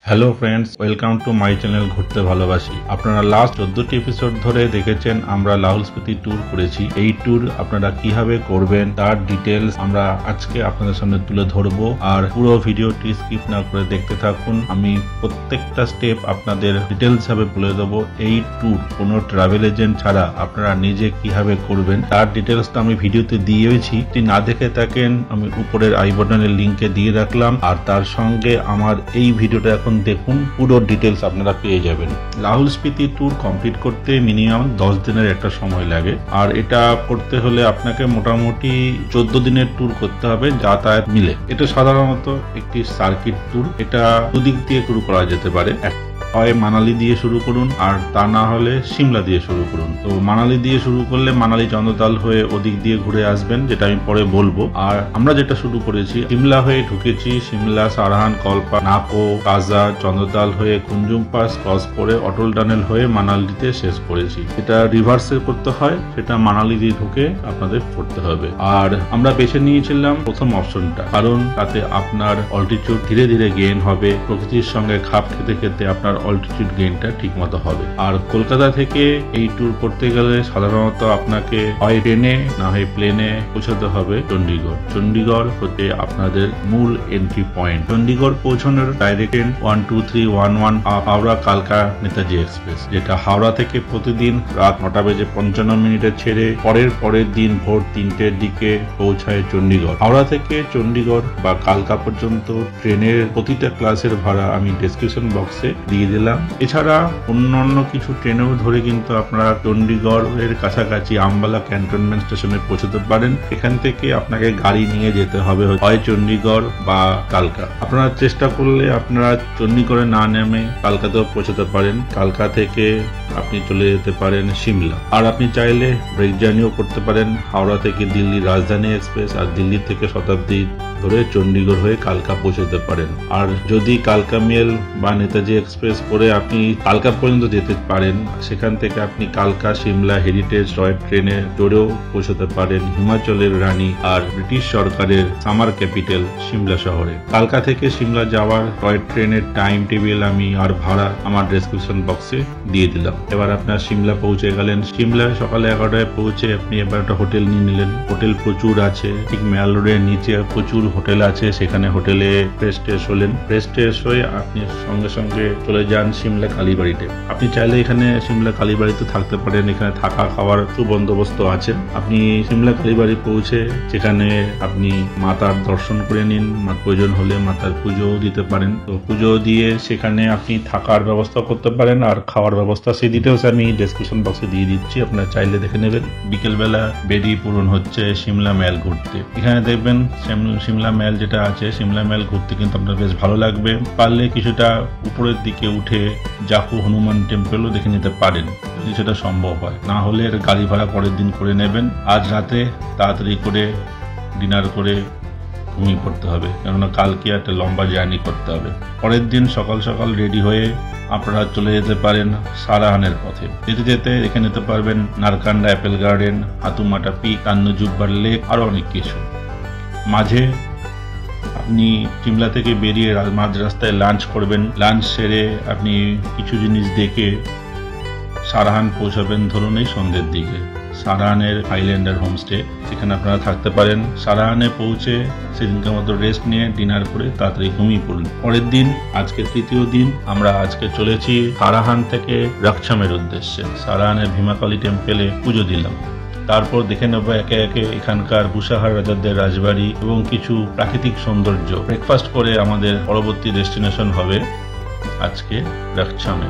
Hello friends, welcome to my channel ঘুরতে ভালোবাসি। আপনারা লাস্ট 14টি এপিসোড ধরে দেখেছেন আমরা লাহুল স্পিতি ট্যুর করেছি। এই ট্যুর আপনারা কিভাবে করবেন তার ডিটেলস আমরা আজকে আপনাদের সামনে তুলে ধরবো। আর পুরো ভিডিওটি স্কিপ না করে দেখতে থাকুন। আমি প্রত্যেকটা স্টেপ আপনাদের ডিটেলস ভাবে বলে দেবো। এই ট্যুর কোনো ট্রাভেল এজেন্ট ছাড়া আপনারা নিজে কিভাবে করবেন তার ডিটেলসটা আমি ভিডিওতে দিয়েছি। যদি না দেখে থাকেন আমি উপরের আই বাটনের লিঙ্কে দিয়ে রাখলাম। আর তার সঙ্গে আমার এই ভিডিওটা এখন দেখুন, পুরো ডিটেলস আপনারা পেয়ে যাবেন। লাহুল স্পিতি ট্যুর কমপ্লিট করতে মিনিমাম 10 দিনের একটা সময় লাগে। আর এটা করতে হলে আপনাকে মোটামুটি 14 দিনের ট্যুর করতে হবে যাতায়াত মিলে। এটা সাধারণত একটি সার্কিট ট্যুর। এটা দুদিক দিয়ে শুরু করা যেতে পারে। হয় মানালি দিয়ে শুরু করুন, আর তা না হলে সিমলা দিয়ে শুরু করুন। তো মানালি দিয়ে শুরু করলে মানালি চন্দ্রতাল হয়ে ওদিক দিয়ে ঘুরে আসবেন, যেটা আমি পরে বলবো। আর আমরা যেটা শুরু করেছি সিমলা হয়ে ঢুকেছি, সিমলা, সারাহান, কল্পা, নাকো, কাজা, চন্দ্রতাল হয়ে কুঞ্জুম পাস ক্রস করে অটল টানেল হয়ে মানালিতে শেষ করেছি। এটা রিভার্সে করতে হয়, সেটা মানালি দিয়ে ঢুকে আপনাদের করতে হবে। আর আমরা বেছে নিয়েছিলাম প্রথম অপশনটা, কারণ তাতে আপনার অল্টিটিউড ধীরে ধীরে গেইন হবে। প্রকৃতির সঙ্গে খাপ খেতে খেতে আপনার অল্টিটিউড গেইনটা ঠিক মতো হবে। আর কলকাতা থেকে এই ট্যুর করতে গেলে সাধারণত আপনাকে হয় ট্রেনে না হয় প্লেনে পৌঁছাতে হবে চণ্ডীগড়। চণ্ডীগড় হতে আপনাদের মূল এন্ট্রি পয়েন্ট। চণ্ডীগড় পৌঁছানোর ডাইরেক্ট ট্রেন 12311 হাওড়া কালকা নেতাজি এক্সপ্রেস, যেটা হাওড়া থেকে প্রতিদিন রাত 9:55 ছেড়ে পরের দিন ভোর 3টের দিকে পৌঁছায় চণ্ডীগড়। হাওড়া থেকে চণ্ডীগড় বা কালকা পর্যন্ত ট্রেনের প্রতিটা ক্লাসের ভাড়া আমি ডেসক্রিপশন বক্সে দিয়ে দিলাম। এছাড়া অন্যান্য কিছু ট্রেনেও ধরে কিন্তু আপনারা চণ্ডীগড়ের কাছাকাছি আম্বালা ক্যান্টনমেন্ট স্টেশনে পৌঁছতে পারেন। এখান থেকে আপনাকে গাড়ি নিয়ে যেতে হবে হয় চণ্ডীগড় বা কালকা। আপনারা চেষ্টা করলে আপনারা চণ্ডীগড়ে না নেমে কালকাতেও পৌঁছতে পারেন। কালকা থেকে আপনি চলে যেতে পারেন সিমলা। আর আপনি চাইলে ব্রেক জার্নিও করতে পারেন হাওড়া থেকে দিল্লি রাজধানী এক্সপ্রেস, আর দিল্লি থেকে শতাব্দী ধরে চণ্ডীগড় হয়ে কালকা পৌঁছতে পারেন। আর যদি কালকা মেল বা নেতাজি এক্সপ্রেস করে আপনি কালকা পর্যন্ত যেতে পারেন, সেখান থেকে আপনি কালকা সিমলা হেরিটেজ টয় ট্রেনে চড়েও পৌঁছতে পারেন হিমাচলের রানী আর ব্রিটিশ সরকারের সামার ক্যাপিটাল সিমলা শহরে। কালকা থেকে সিমলা যাওয়ার টয় ট্রেনের টাইম টেবিল আমি আর ভাড়া আমার ডেসক্রিপশন বক্সে দিয়ে দিলাম। এবার আপনার সিমলা পৌঁছে গেলেন। সিমলায় সকালে 11টায় পৌঁছে আপনি এবার একটা হোটেল নিয়ে নিলেন। হোটেল প্রচুর আছে, ঠিক ম্যাল রোডের নিচে প্রচুর হোটেল আছে। সেখানে হোটেলে ফ্রেশ ট্রেশ হলেন। ফ্রেশ ট্রেশ হয়ে আপনি সঙ্গে সঙ্গে চলে যান সিমলা কালীবাড়িতে। আপনি চাইলে এখানে সিমলা কালীবাড়িতে থাকতে পারেন। এখানে থাকা খাওয়ার সুবন্দোবস্ত আছে। আপনি সিমলা কালীবাড়ি পৌঁছে সেখানে আপনি মাতার দর্শন করে নিন। প্রয়োজন হলে মাতার পুজোও দিতে পারেন। তো পুজো দিয়ে সেখানে আপনি থাকার ব্যবস্থা করতে পারেন। আর খাওয়ার ব্যবস্থা সেই ডিটেলস আমি ডেসক্রিপশন বক্সে দিয়ে দিচ্ছি, আপনারা চাইলে দেখে নেবেন। বিকেলবেলা বেরিয়ে পড়ুন হচ্ছে সিমলা ম্যাল ঘুরতে। এখানে দেখবেন সিমলা ম্যাল যেটা আছে, সিমলা ম্যাল ঘুরতে কিন্তু আপনার বেশ ভালো লাগবে। পারলে কিছুটা উপরের দিকে উঠে জাকু হনুমান টেম্পলও দেখে নিতে পারেন যদি সেটা সম্ভব হয়। না হলে গাড়ি ভাড়া পরের দিন করে নেবেন। আজ রাতে তাড়াতাড়ি করে ডিনার করে ঘুমিয়ে পড়তে হবে, কেননা কালকে একটা লম্বা জার্নি করতে হবে। পরের দিন সকাল সকাল রেডি হয়ে আপনারা চলে যেতে পারেন সারাহানের পথে। যেতে যেতে দেখে নিতে পারবেন Narkanda Apple garden, হাতুমাটা pick, কান্নু জুব্বার lake, আরো অনেক কিছু। মাঝে আপনি সিমলা থেকে বেরিয়ে মাঝ রাস্তায় লাঞ্চ করবেন। লাঞ্চ সেরে আপনি কিছু জিনিস দেখে সারাহান পৌঁছাবেন ধরুন এই সন্ধ্যের দিকে। সারাহানের হাইল্যান্ডার হোমস্টে, সেখানে আপনারা থাকতে পারেন। সারাহানে পৌঁছে সেদিনকার মতো রেস্ট নিয়ে ডিনার করে তাড়াতাড়ি ঘুমিয়ে পড়ুন। পরের দিন আজকে তৃতীয় দিন, আমরা আজকে চলেছি সারাহান থেকে রকছামের উদ্দেশ্যে। সারাহানের ভীমাকালী টেম্পেলে পুজো দিলাম। তারপর দেখে নেব একে একে এখানকার বুসাহার রাজাদের রাজবাড়ি এবং কিছু প্রাকৃতিক সৌন্দর্য। ব্রেকফাস্ট করে আমাদের পরবর্তী ডেস্টিনেশন হবে আজকে রকছামে।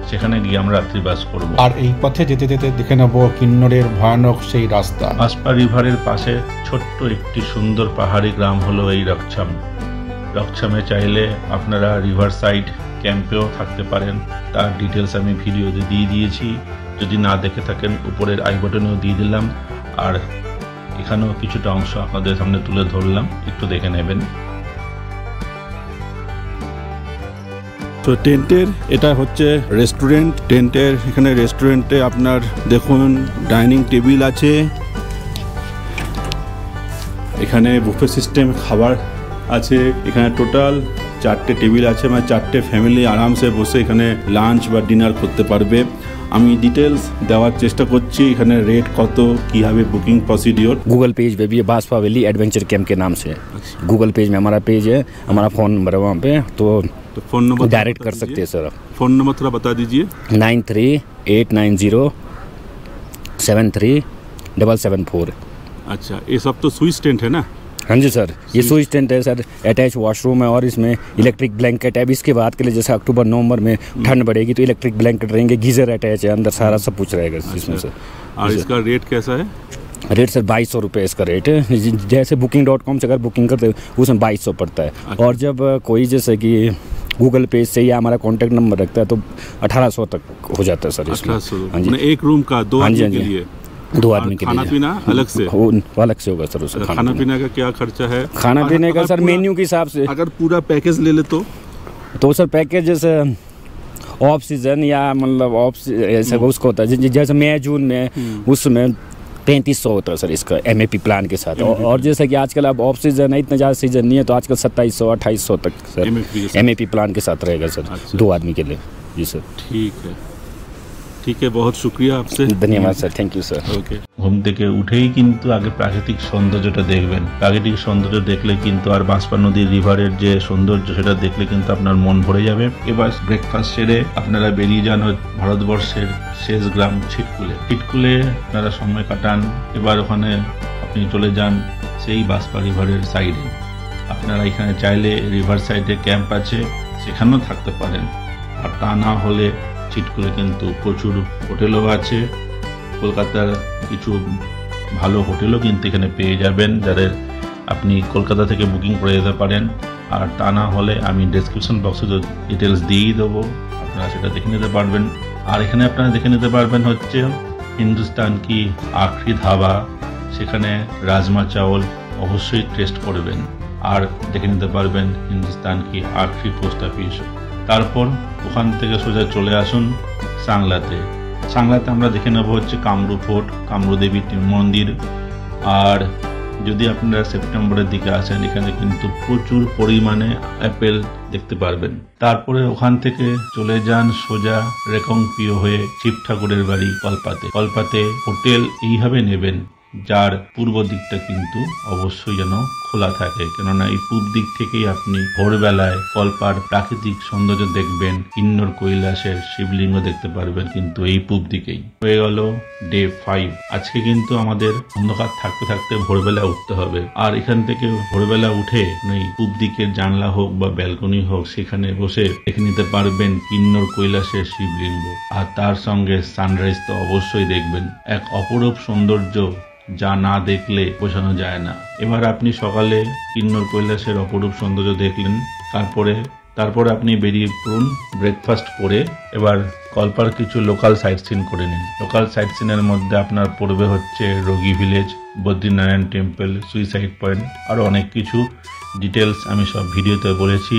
সেখানে গিয়ে আমরা রাত্রিবাস করব। আর এই পথে যেতে যেতে দেখে নেব কিন্নরের ভয়ানক সেই রাস্তা। হাসপা রিভারের পাশে ছোট্ট একটি সুন্দর পাহাড়ি গ্রাম হলো এই রকছাম। রকছামে চাইলে আপনারা রিভার সাইড ক্যাম্পেও থাকতে পারেন। তার ডিটেলস আমি ভিডিওতে দিয়ে দিয়েছি, যদি না দেখে থাকেন উপরের আই বাটনেও দিয়ে দিলাম। আর এখানেও কিছুটা অংশ আপনাদের সামনে তুলে ধরলাম, একটু দেখে নেবেন। তো টেন্টের এটা হচ্ছে রেস্টুরেন্ট। টেন্টের এখানে রেস্টুরেন্টে আপনার দেখুন ডাইনিং টেবিল আছে, এখানে বুফে সিস্টেম খাবার আছে। এখানে টোটাল 4টে টেবিল আছে, মানে 4টে ফ্যামিলি আরামসে বসে এখানে লাঞ্চ বা ডিনার করতে পারবে। আমি ডিটেলস দেওয়ার চেষ্টা করছি, এখানে রেট কত, কীভাবে বুকিং প্রসিডিওর। गूगल पेज पे भी है बांसवा वैली एडवेंचर कैंप के नाम से। गूगल पेज में हमारा पेज है, हमारा फ़ोन नंबर है वहाँ पे, तो फ़ोन नंबर डायरेक्ट कर सकते हैं सर। फ़ोन नंबर थोड़ा बता दीजिए। 9389073774। अच्छा, ये सब तो स्विच टेंट है ना? हाँ जी सर, ये स्विच टेंट है सर, अटैच वॉशरूम है और इसमें इलेक्ट्रिक ब्लैंकेट है। अब इसके बाद के लिए जैसे अक्टूबर नवंबर में ठंड बढ़ेगी तो इलेक्ट्रिक ब्लैंकेट रहेंगे, गीजर अटैच है अंदर, सारा सब कुछ रहेगा इसमें सर। और इसका रेट कैसा है? रेट सर 2200 रुपये इसका रेट है। जैसे booking.com से अगर बुकिंग करते हैं उसमें 2200 पड़ता है। और जब कोई जैसे कि गूगल पेज से या हमारा कॉन्टैक्ट नंबर रखता है तो 1800 तक हो जाता है सर इसमें। 1800। हाँ जी, एक रूम का 2 आदमी के लिए? 2 आदमी के लिए। खाना पीना अलग से? अलग से होगा सर उसका। खाना पीना का क्या खर्चा है? खाना पीने का सर मेन्यू के हिसाब से। अगर पूरा पैकेज ले ले तो सर पैकेज जैसे ऑफ सीजन या मतलब ऐसा उसका होता है, जैसे मई जून में उसमें 3500 होता है सर इसका MAP प्लान के साथ। और जैसा कि आजकल अब ऑफ सीजन है, इतना ज़्यादा सीजन नहीं है, तो आजकल 2700-2800 तक सर MAP प्लान के साथ रहेगा सर। अच्छा। 2 आदमी के लिए। जी सर। ठीक है, बहुत शुक्रिया आपसे। धन्यवाद sir, thank you sir. Okay. ঘুম থেকে উঠেই কিন্তু আগে প্রাকৃতিক সৌন্দর্যটা দেখবেন। প্রাকৃতিক সৌন্দর্য দেখলে কিন্তু আর বাঁশপা নদীর রিভারের যে সৌন্দর্য সেটা দেখলে কিন্তু আপনার মন ভরে যাবে। এবার ব্রেকফাস্ট সেরে আপনারা বেরিয়ে যান ভারতবর্ষের শেষ গ্রাম ছিটকুলে। ছিটকুলে আপনারা সময় কাটান। এবার ওখানে আপনি চলে যান সেই বাঁশপা রিভারের সাইডে। আপনারা এখানে চাইলে রিভার সাইডে ক্যাম্প আছে, সেখানেও থাকতে পারেন। আর তা না হলে ছিটকুলে কিন্তু প্রচুর হোটেলও আছে। কলকাতার কিছু ভালো হোটেলও কিন্তু এখানে পেয়ে যাবেন, যাদের আপনি কলকাতা থেকে বুকিং করে যেতে পারেন। আর তা না হলে আমি ডেসক্রিপশন বক্সে ডিটেলস দিয়েই দেবো, আপনারা সেটা দেখে নিতে পারবেন। আর এখানে আপনারা দেখে নিতে পারবেন হচ্ছে হিন্দুস্তান কি আখরি ধাবা, সেখানে রাজমা চাওল অবশ্যই টেস্ট করবেন। আর দেখে নিতে পারবেন হিন্দুস্তান কি আখরি পোস্ট অফিস। তারপর ওখান থেকে সোজা চলে আসুন সাংলাতে। সাংলাতে আমরা দেখে নেব হচ্ছে কামরু ফোর্ট, কামরু দেবী মন্দির। আর যদি আপনারা সেপ্টেম্বরের দিকে আসেন, এখানে কিন্তু প্রচুর পরিমাণে অ্যাপেল দেখতে পারবেন। তারপরে ওখান থেকে চলে যান সোজা রেকংপিও হয়ে শিব ঠাকুরের বাড়ি কলপাতে। কলপাতে হোটেল এইভাবে নেবেন যার পূর্ব দিকটা কিন্তু অবশ্যই যেন খোলা থাকে, কেননা এই পূর্ব দিক থেকেই আপনি ভোরবেলায় কল্পার প্রাকৃতিক সৌন্দর্য দেখবেন, কিন্নর কৈলাসের শিবলিঙ্গ দেখতে পারবেন কিন্তু এই পূর্ব দিকেই। হয়ে গেল ডে 5। আজকে কিন্তু আমাদের অন্ধকার থাকতে থাকতে ভোরবেলা উঠতে হবে। আর এখান থেকে ভোরবেলা উঠে পূর্ব দিকের জানলা হোক বা ব্যালকনি হোক, সেখানে বসে দেখে নিতে পারবেন কিন্নর কৈলাসের শিবলিঙ্গ। আর তার সঙ্গে সানরাইজ তো অবশ্যই দেখবেন, এক অপরূপ সৌন্দর্য যা না দেখলে বোঝানো যায় না। এবার আপনি সকালে কিন্নর কৈলাসের অপরূপ সৌন্দর্য দেখলেন, তারপরে আপনি বেরিয়ে পড়ুন ব্রেকফাস্ট করে। এবার কলপার কিছু লোকাল সাইট সিন করে নিন। লোকাল সাইট সিনের মধ্যে আপনার পড়বে হচ্ছে রোগী village, Badrinarayan temple, suicide point, আরও অনেক কিছু ডিটেলস আমি সব ভিডিওতে বলেছি।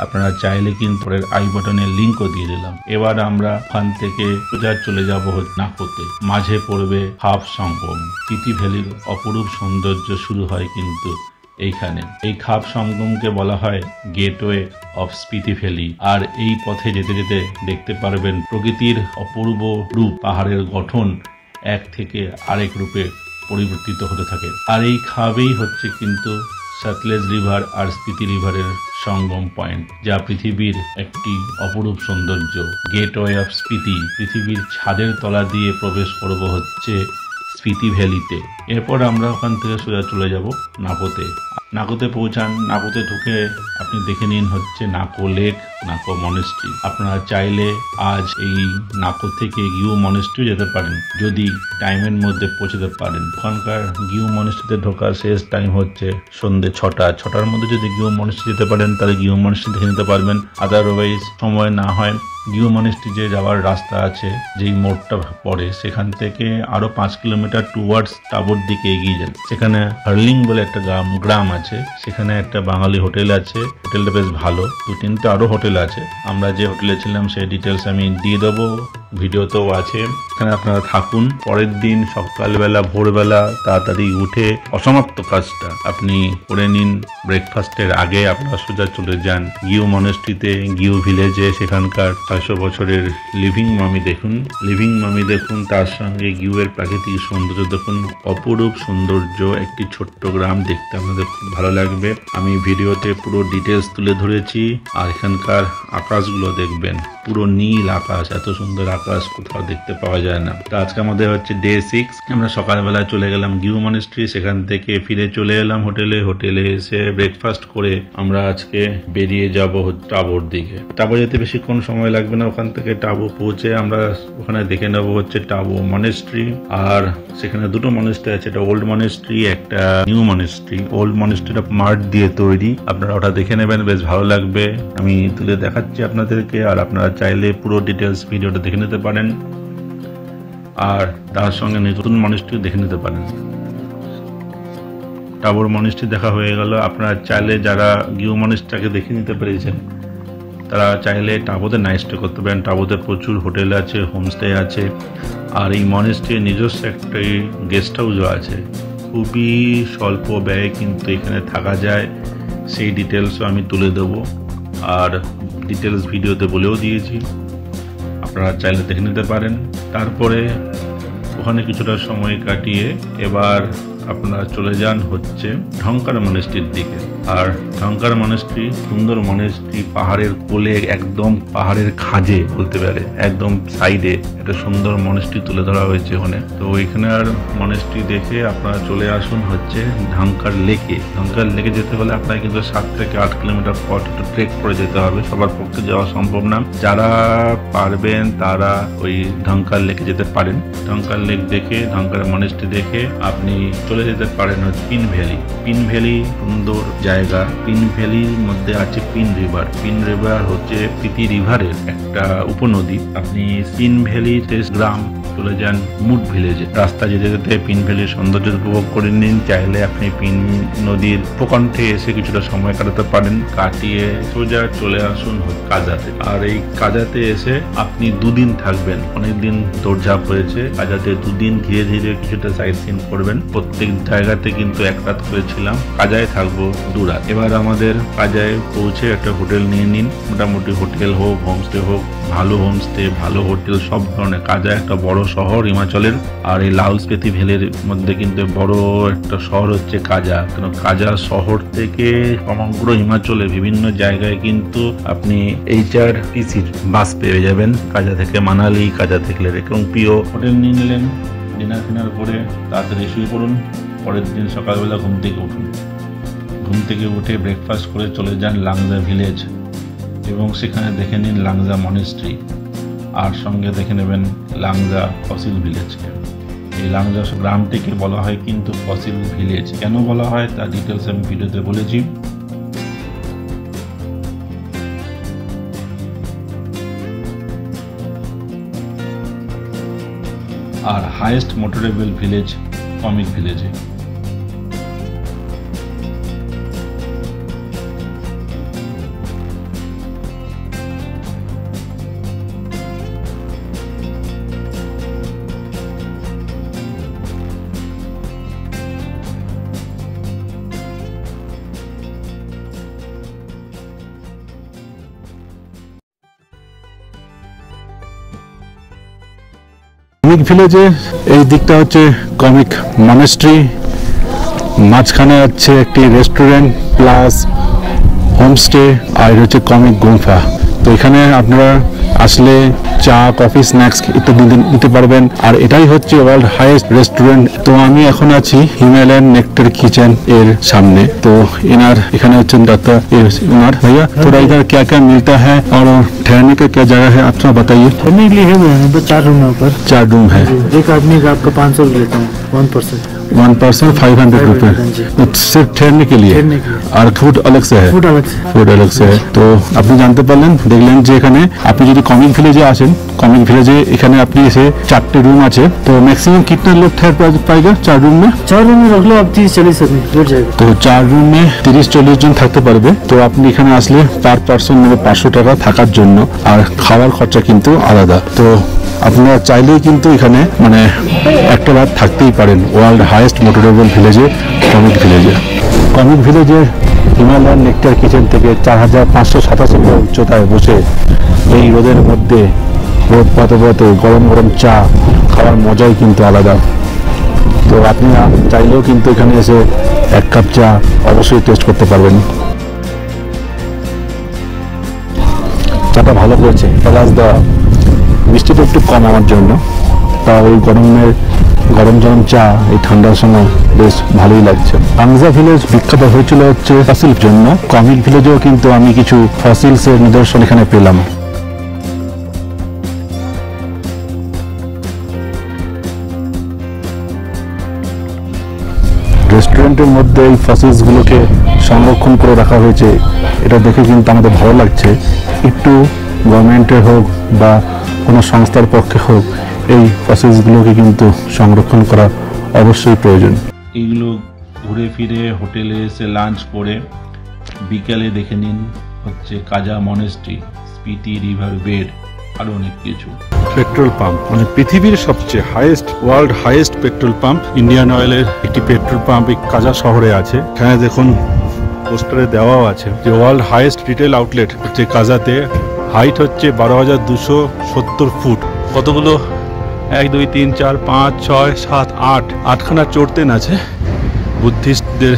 আপনারা চাইলে কিন্তু আই বাটনের লিঙ্কও দিয়ে দিলাম। এবার আমরা ওখান থেকে সোজা চলে যাব নাকোতে। মাঝে পড়বে হাফ সঙ্গম। স্পিতি ভ্যালির অপরূপ সৌন্দর্য শুরু হয় কিন্তু এইখানে। এই খাপ সঙ্গমকে বলা হয় গেটওয়ে অফ স্পিতি ভ্যালি। আর এই পথে যেতে যেতে দেখতে পারবেন প্রকৃতির অপূর্ব রূপ, পাহাড়ের গঠন এক থেকে আরেক রূপে পরিবর্তিত হতে থাকে। আর এই খাবেই হচ্ছে কিন্তু সতলেজ রিভার আর স্পিতি রিভারের সঙ্গম পয়েন্ট, যা পৃথিবীর একটি অপরূপ সৌন্দর্য। Gateway of Spiti. পৃথিবীর ছাদের তলা দিয়ে প্রবেশ করব হচ্ছে স্পিতি ভ্যালিতে। এরপর আমরা ওখান থেকে সোজা চলে যাব নাকোতে। নাকোতে পৌঁছান। নাকোতে ঢুকে আপনি দেখে নিন হচ্ছে নাকো লেক, নাকো মনেস্ট্রি। আপনারা চাইলে আজ এই নাকো থেকে গিউ মনেস্ট্রি যেতে পারেন যদি টাইমের মধ্যে পৌঁছতে পারেন। ওখানকার গিউ মনেস্ট্রিতে ঢোকার শেষ টাইম হচ্ছে সন্ধ্যে 6টার মধ্যে যদি গিউ মনেস্ট্রি যেতে পারেন তাহলে গিউ মনেস্ট্রি দেখে নিতে পারবেন। আদারওয়াইজ সময় না হয় গিউ মনেস্ট্রি যে যাওয়ার রাস্তা আছে, যেই মোড়টা পড়ে সেখান থেকে আরো 5 কিলোমিটার টুয়ার্ডস টাবুর দিকে এগিয়ে যান। সেখানে হার্লিং বলে একটা গ্রাম আছে, সেখানে একটা বাঙালি হোটেল আছে। হোটেলটা বেশ ভালো, 2-3টে আরো হোটেল আছে। আমরা যে হোটেলে ছিলাম সেই ডিটেলস আমি দিয়ে দেবো ভিডিওতেও আছে। এখানে আপনারা থাকুন, পরের দিন সকালবেলা ভোরবেলা তাড়াতাড়ি উঠে অসমাপ্ত কাজটা আপনি করে নিন। ব্রেকফাস্টের আগে আপনারা সোজা চলে যান গিউ মনেস্ট্রিতে, গিউ ভিলেজে। সেখানকার 600 বছরের লিভিং মামি দেখুন, তার সঙ্গে গিউয়ের প্রাকৃতিক সৌন্দর্য দেখুন। অপরূপ সৌন্দর্য একটি ছোট্ট গ্রাম, দেখতে আপনাদের খুব ভালো লাগবে। আমি ভিডিওতে পুরো ডিটেলস তুলে ধরেছি। আর এখানকার আকাশগুলো দেখবেন, পুরো নীল আকাশ, এত সুন্দর আকাশ কোথাও দেখতে পাওয়া যায় না। তো আজকে আমাদের হচ্ছে ডে 6। আমরা সকালবেলায় চলে গেলাম গিউ মনেস্ট্রি, সেখান থেকে ফিরে চলে এলাম হোটেলে এসে ব্রেকফাস্ট করে আমরা আজকে বেরিয়ে যাব টাবোর দিকে। টাবো যেতে বেশিক্ষণ সময় লাগবে না, ওখান থেকে টাবো পৌঁছে আমরা ওখানে দেখে নেবো হচ্ছে টাবো মনেস্ট্রি। আর সেখানে দুটো মনেস্ট্রি আছে, একটা ওল্ড মনেস্ট্রি, একটা নিউ মনেস্ট্রি। ওল্ড মনেস্ট্রিটা মার্ট দিয়ে তৈরি, আপনারা ওটা দেখে নেবেন, বেশ ভালো লাগবে। আমি তুলে দেখাচ্ছি আপনাদেরকে, আর আপনারা চাইলে পুরো ডিটেলস ভিডিওটা দেখে নিতে পারেন, আর তার সঙ্গে নতুন মনেস্ট্রি দেখে নিতে পারেন। টাবোর মনেস্ট্রি দেখা হয়ে গেল। আপনারা চাইলে যারা গিউ মনেস্ট্রিটাকে দেখে নিতে পেরেছেন তারা চাইলে টাবোতে নাইট স্টে করতে পারেন। টাবোতে প্রচুর হোটেল আছে, হোমস্টে আছে, আর এই মনেস্ট্রির নিজস্ব একটি গেস্ট হাউসও আছে। খুবই স্বল্প ব্যয়ে কিন্তু এখানে থাকা যায়, সেই ডিটেলসও আমি তুলে দেবো, আর ডিটেলস ভিডিওতে বলেও দিয়েছি, আপনারা চাইলে দেখে নিতে পারেন। তারপরে ওখানে কিছুটা সময় কাটিয়ে এবার আপনারা চলে যান হচ্ছে ঢঙ্কার মনেস্ট্রির দিকে। আর ঢঙ্কার মনেস্ট্রি সুন্দর মনেস্ট্রি, পাহাড়ের কোলে, একদম পাহাড়ের খাঁজে বলতে পারে, একদম সাইডে একটা সুন্দর মনেস্ট্রি তুলে ধরা হয়েছে ওখানে। তো ওইখানে আর মনেস্ট্রি দেখে আপনারা চলে আসুন হচ্ছে ঢঙ্কার লেকে। ঢঙ্কার লেকে যেতে হলে আপনারা কিন্তু 7 থেকে 8 কিলোমিটার পথ একটু ট্রেক করে যেতে হবে, সবার পক্ষে যাওয়া সম্ভব না। যারা পারবেন তারা ওই ঢঙ্কার লেকে যেতে পারেন। ঢঙ্কার লেক দেখে, ঢঙ্কার মনেস্ট্রি দেখে আপনি চলে যেতে পারেন পিন ভ্যালি। পিন ভ্যালি সুন্দর জায়গা। পিন ভ্যালির মধ্যে আছে পিন রিভার। পিন রিভার হচ্ছে পিতি রিভারের একটা উপনদী। আপনি পিন ভ্যালি গ্রাম চলে যান মুড ভিলেজে। রাস্তা যেতে যেতে পিন ভ্যালির সৌন্দর্য উপভোগ করে নিন। চাইলে আপনি পিন নদীর উপকণ্ঠে এসে কিছুটা সময় কাটাতে পারেন, কাটিয়ে সোজা চলে আসুন কাজাতে। আর এই কাজাতে এসে আপনি 2 দিন থাকবেন। অনেকদিন দৌড়ঝাঁপ হয়েছে কাজাতে, 2 দিন ধীরে ধীরে কিছুটা সাইট সিন করবেন। প্রত্যেক জায়গাতে কিন্তু 1 রাত করেছিলাম, কাজায় থাকবো 2 রাত। এবার আমাদের কাজায় পৌঁছে একটা হোটেল নিয়ে নিন। মোটামুটি হোটেল হোক, হোমস্টে হোক, ভালো হোমস্টে, ভালো হোটেল, সব ধরনের। কাজা একটা বড় শহর হিমাচলের, আর এই লাহুল স্পিতি ভ্যালির মধ্যে কিন্তু বড় একটা শহর হচ্ছে কাজা। কারণ কাজা শহর থেকে সমগ্র হিমাচলে বিভিন্ন জায়গায় কিন্তু আপনি HRTCর বাস পেয়ে যাবেন, কাজা থেকে মানালি, কাজা থেকে এরকম প্রিয় হোটেল নিয়ে নিলেন। ডিনার ফিনার করে তাড়াতাড়ি শুয়ে পড়ুন। পরের দিন সকালবেলা ঘুম থেকে উঠুন। ঘুম থেকে উঠে ব্রেকফাস্ট করে চলে যান লাংজা ভিলেজ, এবং সেখানে দেখে নিন লাংজা মনেস্ট্রি, আর সঙ্গে দেখে নেবেন লাংজা ফসিল ভিলেজকে। এই লাংজা গ্রামটিকে বলা হয় কিন্তু ফসিল ভিলেজ। কেন বলা হয় তার ডিটেলস আমি ভিডিওতে বলেছি। আর হাইয়েস্ট মোটরেবল ভিলেজ কমিক ভিলেজে। কমিক ভিলেজে এই দিকটা হচ্ছে কমিক মনেস্ট্রি, মাঝখানে আছে একটি রেস্টুরেন্ট প্লাস হোমস্টে, আর হচ্ছে কমিক গুম্ফা। তো এখানে আপনারা আসলে চা, কফি, স্ন্যাক্স ইত্যাদি নিতে পারবেন। আর এটাই হচ্ছে ওয়ার্ল্ড হাইয়েস্ট রেস্টুরেন্ট। তো আমি এখন আছি হিমালয়ান নেক্টার কিচেন এর সামনে। तो इनार এখানে হচ্ছেন ডাক্তার इनार भैया, थोड़ा इधर क्या क्या मिलता है और ठहरने का क्या जगह है आप थोड़ा बताइए। ठहरने के लिए है 4 रूम है ऊपर। 4 रूम है। एक आदमी का आपका 500 लेता हूँ 1%। 1% 500 रुपए सिर्फ ठहरने के लिए, और फूड अलग से है। फूड अलग से है। तो আপনি জানতে পারলেন, দেখলেন যে এখানে আপনি যদি কমিক ভিলেজে আসেন, कॉमिक विलेज এখানে আপনি এসে 4টে रूम আছে। तो मैक्सिमम कितना लोग ठहर पाएगा 4 रूम में? 4 रूम में रख लो आप 30-40 आदमी बैठ जाएगा। तो 4 रूम में 30-40 জন থাকতে পারবে। তো আপনি এখানে আসলে পার পারসন নেবে 500 টাকা থাকার জন্য, আর খাওয়ার খরচা কিন্তু আলাদা। তো আপনারা চাইলেই কিন্তু এখানে মানে একটা রাত থাকতেই পারেন ওয়ার্ল্ড হাইয়েস্ট মোটরেবল ভিলেজে, কমিক ভিলেজের হিমালয়ান নেকটার কিচেন থেকে 4587 মিটার উচ্চতায় বসে এই রোদের মধ্যে রোদ পাতে পাতে গরম গরম চা খাওয়ার মজাই কিন্তু আলাদা। তো আপনারা চাইলেও কিন্তু এখানে এসে এক কাপ চা অবশ্যই টেস্ট করতে পারবেন। চাটা ভালো করেছে, প্লাস দেওয়া, মিষ্টিটা একটু কম আমার জন্য, তা ওই গরম চা এই ঠান্ডার সময় বেশ ভালোই লাগছে। আংজা ভিলেজ বিখ্যাত হয়েছিল হচ্ছে ফসিলের জন্য, কমিক ভিলেজেও কিন্তু আমি কিছু ফসিলসের নিদর্শন এখানে পেলাম। রেস্টুরেন্টের মধ্যে এই ফসিলসগুলোকে সংরক্ষণ করে রাখা হয়েছে, এটা দেখে কিন্তু আমাদের ভালো লাগছে। একটু গভর্নমেন্টের হোক বা কোনো সংস্থার পক্ষে হোক এই ফসিলসগুলোকে কিন্তু সংরক্ষণ করা অবশ্যই প্রয়োজন। এইগুলো ঘুরে ফিরে হোটেলে এসে লাঞ্চ করে বিকালে দেখে নিন হচ্ছে কাজা মনেস্ট্রি, স্পিতি রিভার বেড, আরো অনেক কিছু। পেট্রোল পাম্প মানে পৃথিবীর সবচেয়ে world highest petrol pump, Indian অয়েলের একটি পেট্রোল পাম্প এই কাজা শহরে আছে। এখানে দেখুন পোস্টারে দেওয়াও আছে যে ওয়ার্ল্ড হাইয়েস্ট রিটেল আউটলেট হচ্ছে কাজাতে, হাইট হচ্ছে 12,270 ফুট। কতগুলো 1 2 3 4 5 6 7 8 আটখানা চড়তেন আছে, বুদ্ধিস্টদের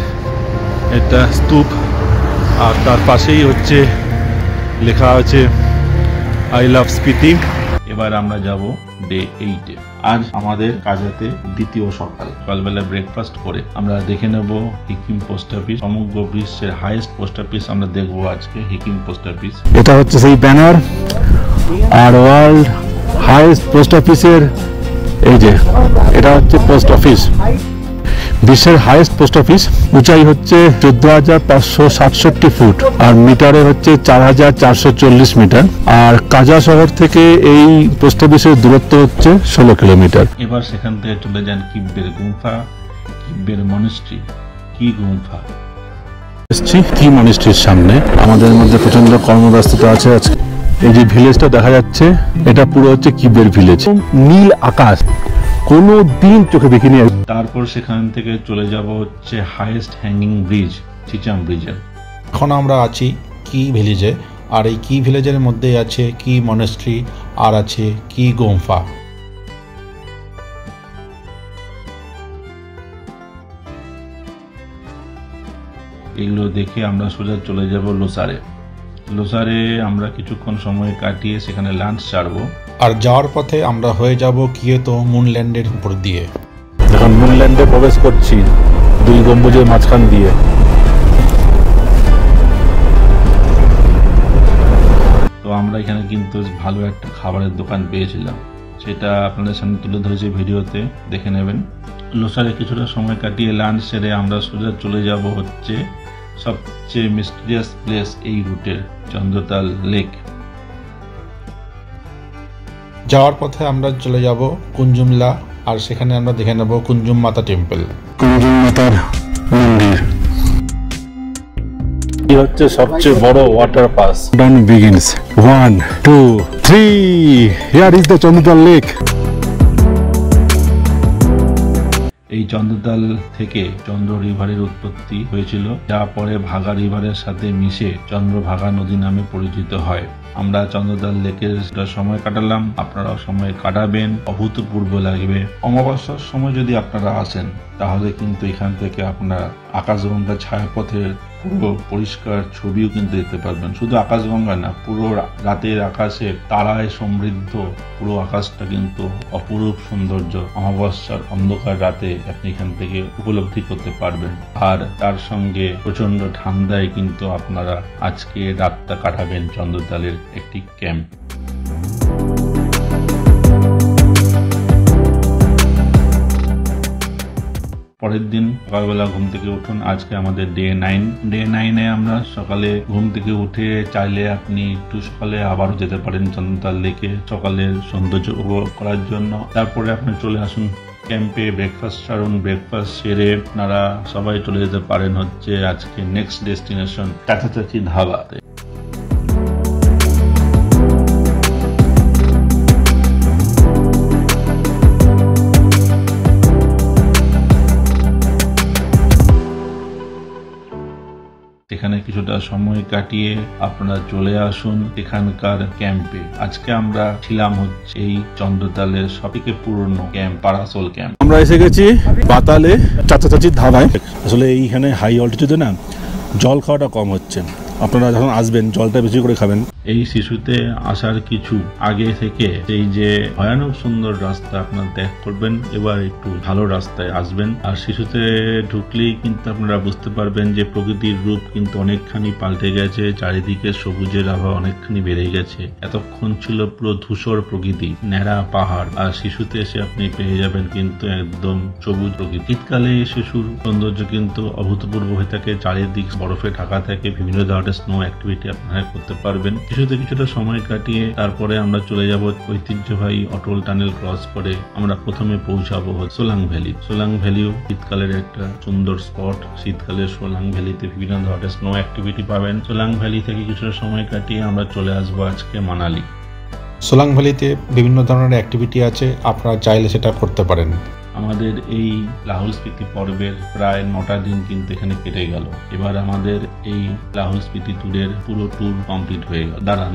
একটা স্তূপ, আর তার পাশেই হচ্ছে লেখা আছে আই লাভ স্পিতি। এবার আমরা যাব ডে 8-এ। আজ আমাদের কাজাতে দ্বিতীয় সকালবেলা ব্রেকফাস্ট করে আমরা দেখে নেব হিকিম পোস্ট অফিস। সমগ্র বিশ্বের হাইয়েস্ট পোস্ট অফিস আমরা দেখবো আজকে, হিকিম পোস্ট অফিস। এটা হচ্ছে সেই ব্যানার, আর ওয়ার্ল্ড হাইয়েস্ট পোস্ট অফিসের এই যে এটা হচ্ছে পোস্ট অফিস, বিশ্বের হাইয়েস্ট পোস্ট অফিস। উঁচাই হচ্ছে 14,567 ফুট আর মিটারে হচ্ছে 4,440 মিটার। আর কাজা শহর থেকে এই পোস্ট অফিসের দূরত্ব হচ্ছে 16 কিলোমিটার। এবার সেখান থেকে চলে যান কিব্বের গুম্ফা, কিব্বের মনেস্ট্রি। কি গুম্ফা এসছি কি মনেস্ট্রির সামনে। আমাদের মধ্যে প্রচন্ড কর্মব্যস্ততা আছে আজকে। এই যে ভিলেজটা দেখা যাচ্ছে এটা পুরো হচ্ছে কিব্বের ভিলেজ, নীল আকাশ, কোনো দিন চোখে দেখিনি। তারপর সেখান থেকে চলে যাব হচ্ছে হাইয়েস্ট হ্যাঙ্গিং ব্রিজ, চিচাম ব্রিজে। এখন আমরা আছি কি ভিলেজে, আর এই কি ভিলেজের মধ্যে আছে কি মনেস্ট্রি আর আছে কি গুম্ফা। এগুলো দেখে আমরা সোজা চলে যাব লোসারে আমরা কিছুক্ষণ সময় কাটিয়ে সেখানে লাঞ্চ ছাড়বো। আর যাওয়ার পথে আমরা হয়ে যাব কিয়োতো মুনল্যান্ডের উপর দিয়ে। এখন মুনল্যান্ডে প্রবেশ করছি 2 গম্বুজের মাঝখান দিয়ে। তো আমরা এখানে কিন্তু ভালো একটা খাবারের দোকান পেয়েছিলাম, সেটা আপনাদের সামনে তুলে ধরেছি ভিডিওতে, দেখে নেবেন। লোসারে কিছুটা সময় কাটিয়ে লাঞ্চ সেরে আমরা সোজা চলে যাব হচ্ছে সবচেয়ে মিস্টিরিয়াস প্লেস এই রুটের, চন্দ্রতাল লেক। যাওয়ার পথে আমরা চলে যাব কুঞ্জুমলা, আর সেখানে আমরা দেখে নেব কুঞ্জুম মাতা টেম্পল। কুঞ্জুম মাতার মন্দির এই হচ্ছে সবচেয়ে বড় water pass. Down begins 1 2 3 here is the Chandratal lake. এই চন্দ্রতাল থেকে চন্দ্র রিভারের উৎপত্তি হয়েছিল, যা পরে ভাগা রিভারের সাথে মিশে চন্দ্রভাগা নদী নামে পরিচিত হয়। আমরা চন্দ্রতাল লেকের সময় কাটালাম, আপনারাও সময় কাটাবেন, অভূতপূর্ব লাগবে। অমাবস্যার সময় যদি আপনারা আসেন তাহলে কিন্তু এখান থেকে আপনারা আকাশগঙ্গা ছায়াপথের পুরো পরিষ্কার ছবিও কিন্তু দেখতে পারবেন। শুধু আকাশগঙ্গা না, পুরো রাতের আকাশে তারায় সমৃদ্ধ পুরো আকাশটা কিন্তু অপরূপ সৌন্দর্য অমাবস্যার অন্ধকার রাতে আপনি এখান থেকে উপলব্ধি করতে পারবেন। আর তার সঙ্গে প্রচন্ড ঠান্ডায় কিন্তু আপনারা আজকে রাতটা কাটাবেন চন্দ্রতালের একটি ক্যাম্প। পরের দিন সকালবেলা ঘুম থেকে উঠুন। আজকে আমাদের ডে 9-এ আমরা সকালে ঘুম থেকে উঠে চাইলে আপনি একটু সকালে আবারও যেতে পারেন চন্দ্রতাল লেকে সকালের সৌন্দর্য উপভোগ করার জন্য। তারপরে আপনি চলে আসুন ক্যাম্পে, ব্রেকফাস্ট সারুন। ব্রেকফাস্ট সেরে আপনারা সবাই চলে যেতে পারেন হচ্ছে আজকে নেক্সট ডেস্টিনেশন চাচাচাচি ধাবাতে। সময় কাটিয়ে আপনারা চলে আসুন এখানকার ক্যাম্পে। আজকে আমরা ছিলাম হচ্ছে এই চন্দ্রতালের সবথেকে পুরনো ক্যাম্প, পারাসোল ক্যাম্প। আমরা এসে গেছি পাতালে চাচা চাচির ধাবায়। আসলে এইখানে হাই অল্টিটিউডে না জল খাওয়াটা কম হচ্ছে, আপনারা যখন আসবেন জলটা বেশি করে খাবেন। এই শিশুতে আসার কিছু আগে থেকে এই যে ভয়ানক সুন্দর রাস্তা আপনারা ত্যাগ করবেন, এবার একটু ভালো রাস্তায় আসবেন। আর শিশুতে ঢুকলেই কিন্তু আপনারা বুঝতে পারবেন যে প্রকৃতির রূপ কিন্তু অনেকখানি পাল্টে গেছে, চারিদিকে সবুজের আভা অনেকখানি বেড়ে গেছে। এতক্ষণ ছিল পুরো ধূসর প্রকৃতি, ন্যাড়া পাহাড়, আর শিশুতে এসে আপনি পেয়ে যাবেন কিন্তু একদম সবুজ প্রকৃতি। শীতকালে শিশুর সৌন্দর্য কিন্তু অভূতপূর্ব হয়ে থাকে, চারিদিক বরফে ঢাকা থাকে, বিভিন্ন ধরনের স্নো অ্যাক্টিভিটি আপনারা করতে পারবেন। শিশুতে কিছুটা সময় কাটিয়ে তারপরে আমরা চলে যাব ঐতিহ্যবাহী অটল টানেল ক্রস করে আমরা প্রথমে পৌঁছাবো সোলাং ভ্যালি। সোলাং ভ্যালিও শীতকালের একটা সুন্দর স্পট। শীতকালে সোলাং ভ্যালিতে বিভিন্ন ধরনের স্নো অ্যাক্টিভিটি পাবেন। সোলাং ভ্যালি থেকে কিছুটা সময় কাটিয়ে আমরা চলে আসবো আজকে মানালি। সোলাং ভ্যালিতে বিভিন্ন ধরনের অ্যাক্টিভিটি আছে, আপনারা চাইলে সেটা করতে পারেন। আমাদের এই লাহুল স্পিতি পর্বের প্রায় 9টা দিন কিন্তু এখানে কেটে গেল। এবার আমাদের এই লাহুল স্পিতি ট্যুরের পুরো ট্যুর কমপ্লিট হয়ে গেল। দাঁড়ান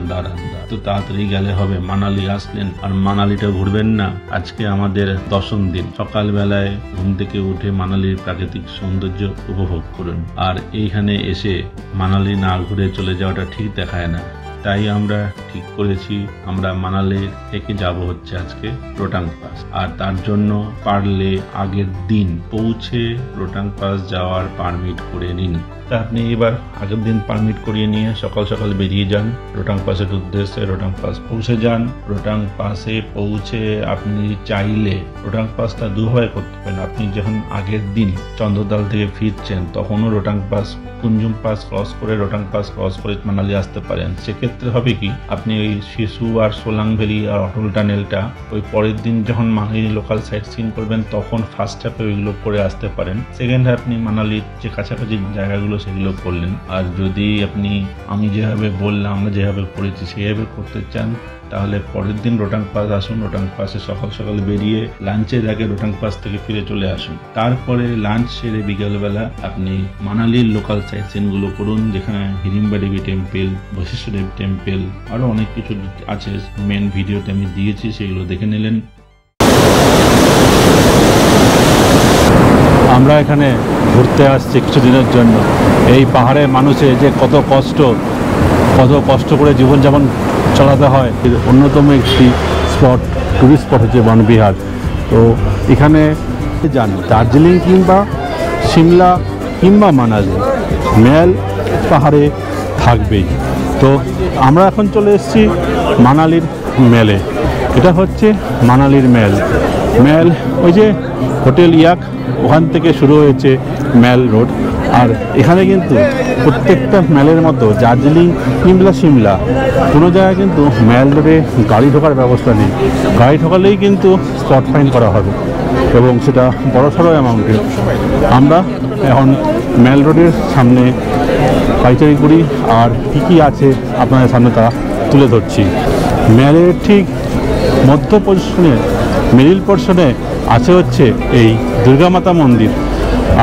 তো তাড়াতাড়ি গেলে হবে। মানালি আসলেন আর মানালিটা ঘুরবেন না। আজকে আমাদের 10ম দিন। সকালবেলায় ঘুম থেকে উঠে মানালির প্রাকৃতিক সৌন্দর্য উপভোগ করুন। আর এইখানে এসে মানালি না ঘুরে চলে যাওয়াটা ঠিক দেখায় না। তাই আমরা ঠিক করেছি আমরা মানালি থেকে যাব হচ্ছে আজকে রোটাং পাস। আর তার জন্য পারলে আগের দিন পৌঁছে রোটাং পাস যাওয়ার পারমিট করে নিন। তা আপনি এবার আগের দিন পারমিট করিয়ে নিয়ে সকাল সকাল বেরিয়ে যান রোটাং পাসের উদ্দেশ্যে। রোটাং পাস পৌঁছে যান। রোটাং পাসে পৌঁছে আপনি চাইলে রোটাং পাসটা দুভাবে করতে পারেন। আপনি যখন আগের দিন চন্দ্রতাল থেকে ফিরছেন তখনও Rohtang pass, Kunzum pass cross করে রোটাং পাস ক্রস করে মানালি আসতে পারেন। সেক্ষেত্রে হবে কি, আপনি ওই শিশু আর সোলাং ভ্যালি আর অটল টানেলটা ওই পরের দিন যখন মানালি লোকাল সাইট সিন করবেন তখন ফার্স্ট হাফে ওইগুলো করে আসতে পারেন। সেকেন্ড হাফে আপনি মানালির যে কাছাকাছি জায়গাগুলো সেগুলো করলেন। আর যদি আপনি আমি যেভাবে বললাম, আমরা যেভাবে করেছি সেইভাবে করতে চান তাহলে পরের দিন রোটাং পাস আসুন। রোটাং পাসে সকাল সকাল বেরিয়ে লাঞ্চের আগে রোটাং পাস থেকে ফিরে চলে আসুন। তারপরে লাঞ্চ সেরে বিকেলবেলা আপনি মানালির লোকাল সাইট সিনগুলো করুন, যেখানে হিড়িম্বা দেবী টেম্পেল, বশিষ্ঠ দেবী টেম্পেল, আরও অনেক কিছু আছে। মেন ভিডিওতে আমি দিয়েছি, সেগুলো দেখে নিলেন। আমরা এখানে ঘুরতে আসছি কিছুদিনের জন্য। এই পাহাড়ে মানুষের যে কত কষ্ট করে জীবনযাপন চালাতে হয়, এর অন্যতম একটি স্পট, টুরিস্ট স্পট হচ্ছে বনবিহার। তো এখানে যান দার্জিলিং কিংবা সিমলা কিংবা মানালি, মেল পাহাড়ে থাকবেই। তো আমরা এখন চলে এসেছি মানালির মেলে। এটা হচ্ছে মানালির মেল। ওই যে হোটেল ইয়াক, ওখান থেকে শুরু হয়েছে মেল রোড। আর এখানে কিন্তু প্রত্যেকটা মেলের মতো দার্জিলিং কিংবা সিমলা কোনো জায়গায় কিন্তু মেল রোডে গাড়ি ঢোকার ব্যবস্থা নেই। গাড়ি ঢোকালেই কিন্তু স্পট ফাইন করা হবে, এবং সেটা বড়সড় অ্যামাউন্টে। আমরা এখন মেল রোডের সামনে পাইচারি করি, আর কী আছে আপনাদের সামনে তা তুলে ধরছি। মেলের ঠিক মধ্য পোর্শনে, মিডিল পোর্শনে আছে হচ্ছে এই দুর্গা মাতা মন্দির।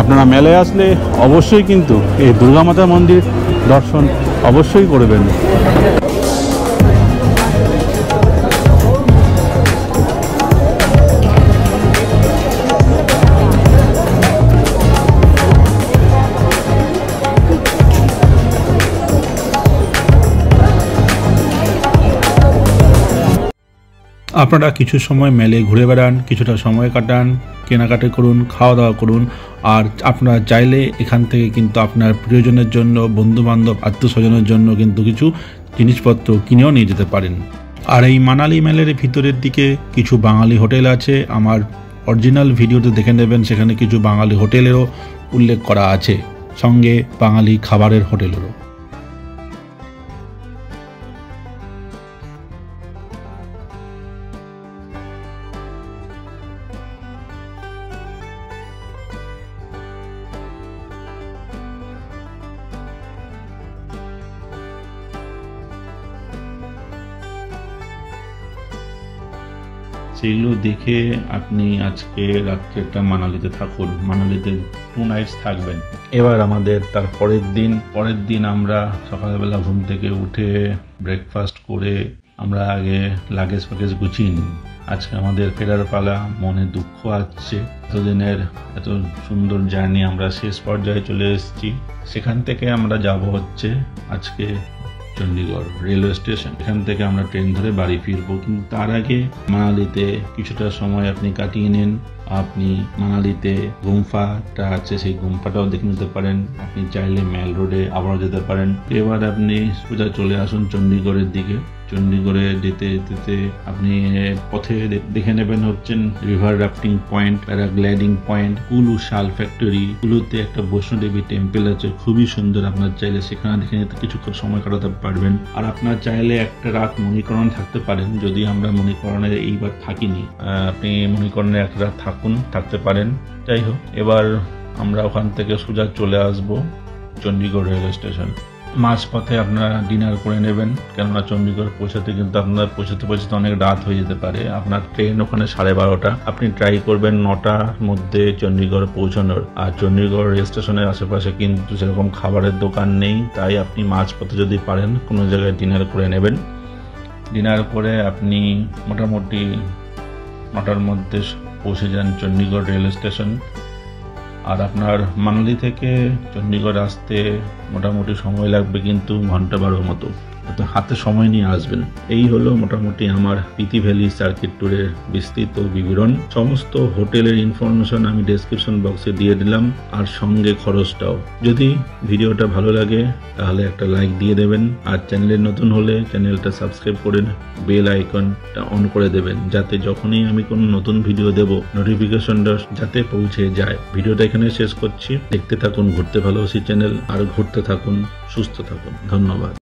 আপনারা মেলে আসলে অবশ্যই কিন্তু এই দুর্গা মাতা মন্দির দর্শন অবশ্যই করবেন। আপনারা কিছু সময় মেলে ঘুরে বেড়ান, কিছুটা সময় কাটান, কেনাকাটি করুন, খাওয়া দাওয়া করুন। আর আপনারা চাইলে এখান থেকে কিন্তু আপনার প্রিয়জনের জন্য, বন্ধুবান্ধব, আত্মীয়স্বজনের জন্য কিন্তু কিছু জিনিসপত্র কিনেও নিয়ে যেতে পারেন। আর এই মানালি মেলের ভিতরের দিকে কিছু বাঙালি হোটেল আছে। আমার অরিজিনাল ভিডিওতে দেখে নেবেন, সেখানে কিছু বাঙালি হোটেলেরও উল্লেখ করা আছে, সঙ্গে বাঙালি খাবারের হোটেলেরও। সেগুলো দেখে আপনি আজকে রাত্রেটা মানালিতে থাকুন, মানালিতে 2 নাইটস থাকবেন। এবার আমাদের তার পরের দিন আমরা সকালবেলা ঘুম থেকে উঠে ব্রেকফাস্ট করে আমরা আগে লাগেজ ফ্যাগেজ গুছিয়ে নিই। আজকে আমাদের ফেরার পালা, মনে দুঃখ আসছে, এতদিনের এত সুন্দর জার্নি আমরা শেষ পর্যায়ে চলে এসেছি। সেখান থেকে আমরা যাব হচ্ছে আজকে চণ্ডীগড় রেলওয়ে স্টেশন। এখান থেকে আমরা ট্রেন ধরে বাড়ি ফিরবো, কিন্তু তার আগে মানালিতে কিছুটা সময় আপনি কাটিয়ে নিন। আপনি মানালিতে গুম্ফাটা আছে, সেই গুম্ফাটাও দেখে নিতে পারেন। আপনি চাইলে মেল রোডে আবারও যেতে পারেন। এবার আপনি সোজা চলে আসুন চণ্ডীগড়ের দিকে। চণ্ডীগড়ে যেতে যেতে আপনি পথে দেখে নেবেন হচ্ছেন river rafting point, paragliding point, Kullu shawl factory. কুলুতে একটা বৈষ্ণোদেবী টেম্পল আছে, খুবই সুন্দর। আপনার চাইলে সেখানে দেখে নিতে কিছুক্ষণ সময় কাটাতে পারবেন। আর আপনার চাইলে একটা রাত মণিকরণে থাকতে পারেন, যদি আমরা মণিকরণে এইবার থাকিনি। আপনি মণিকরণে একটা রাত থাকতে পারেন। যাই হোক, এবার আমরা ওখান থেকে সোজা চলে আসবো চণ্ডীগড় রেলওয়ে স্টেশন। মাঝপথে আপনারা ডিনার করে নেবেন, কেননা চণ্ডীগড় পৌঁছাতে কিন্তু আপনার পৌঁছাতে অনেক রাত হয়ে যেতে পারে। আপনার ট্রেন ওখানে 12:30। আপনি ট্রাই করবেন 9টার মধ্যে চণ্ডীগড় পৌঁছানোর। আর চণ্ডীগড় রেল স্টেশনের আশেপাশে কিন্তু সেরকম খাবারের দোকান নেই, তাই আপনি মাঝপথে যদি পারেন কোনো জায়গায় ডিনার করে নেবেন। ডিনার করে আপনি মোটামুটি 9টার মধ্যে পৌঁছে যান চণ্ডীগড় রেলওয়ে স্টেশন। আর আপনার মানালি থেকে চণ্ডীগড় আসতে মোটামুটি সময় লাগবে কিন্তু ঘন্টা 12 মতো, তো হাতে সময় নিয়ে আসবেন। এই হলো মোটামুটি আমার পিতি ভ্যালি সার্কিট ট্যুরের বিস্তৃত বিবরণ। সমস্ত হোটেলের ইনফরমেশন আমি ডেসক্রিপশন বক্সে দিয়ে দিলাম, আর সঙ্গে খরচটাও। যদি ভিডিওটা ভালো লাগে তাহলে একটা লাইক দিয়ে দেবেন, আর চ্যানেলে নতুন হলে চ্যানেলটা সাবস্ক্রাইব করে বেল আইকনটা অন করে দেবেন, যাতে যখনই আমি কোনো নতুন ভিডিও দেব নোটিফিকেশনটা যাতে পৌঁছে যায়। ভিডিওটা এখানে শেষ করছি। দেখতে থাকুন ঘুরতে ভালোবাসি চ্যানেল, আর ঘুরতে থাকুন, সুস্থ থাকুন। ধন্যবাদ।